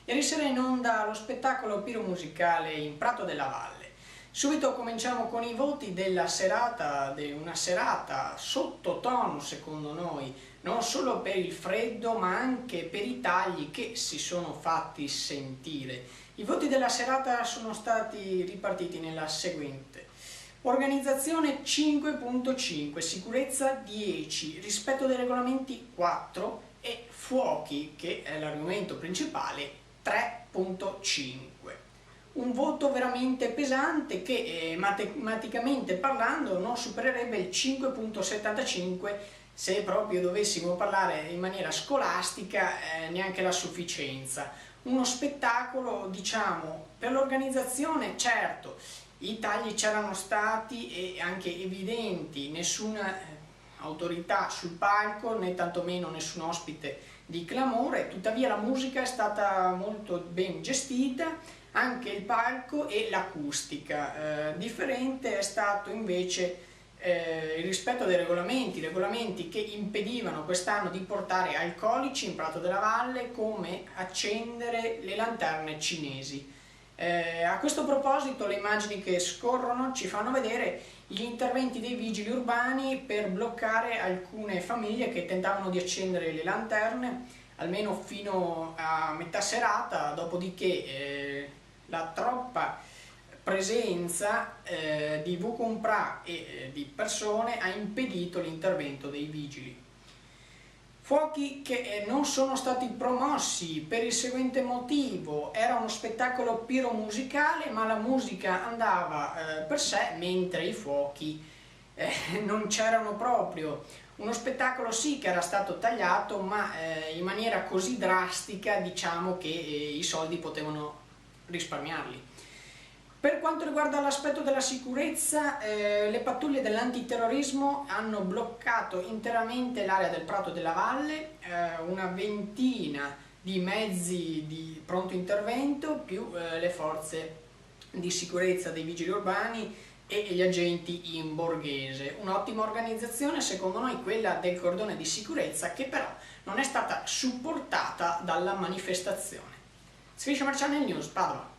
Ieri sera in onda lo spettacolo piromusicale in Prato della Valle. Subito cominciamo con i voti della serata, una serata sottotono secondo noi, non solo per il freddo ma anche per i tagli che si sono fatti sentire. I voti della serata sono stati ripartiti nella seguente: organizzazione 5.5, sicurezza 10, rispetto dei regolamenti 4 e fuochi, che è l'argomento principale, 3.5. Un voto veramente pesante che matematicamente parlando non supererebbe il 5.75 se proprio dovessimo parlare in maniera scolastica, neanche la sufficienza. Uno spettacolo, diciamo, per l'organizzazione, certo, i tagli c'erano stati e anche evidenti, nessuna autorità sul palco né tantomeno nessun ospite di clamore, tuttavia la musica è stata molto ben gestita, anche il palco e l'acustica. Differente è stato invece il rispetto dei regolamenti che impedivano quest'anno di portare alcolici in Prato della Valle, come accendere le lanterne cinesi. A questo proposito le immagini che scorrono ci fanno vedere gli interventi dei vigili urbani per bloccare alcune famiglie che tentavano di accendere le lanterne almeno fino a metà serata, dopodiché la troppa presenza di Vucumpra e di persone ha impedito l'intervento dei vigili. Fuochi che non sono stati promossi per il seguente motivo: era uno spettacolo piromusicale ma la musica andava per sé mentre i fuochi non c'erano proprio. Uno spettacolo sì che era stato tagliato ma in maniera così drastica, diciamo che i soldi potevano risparmiarli. Per quanto riguarda l'aspetto della sicurezza, le pattuglie dell'antiterrorismo hanno bloccato interamente l'area del Prato della Valle, una ventina di mezzi di pronto intervento più le forze di sicurezza dei vigili urbani e gli agenti in borghese. Un'ottima organizzazione secondo noi quella del cordone di sicurezza, che però non è stata supportata dalla manifestazione. Sfiscia Channel News, Padova.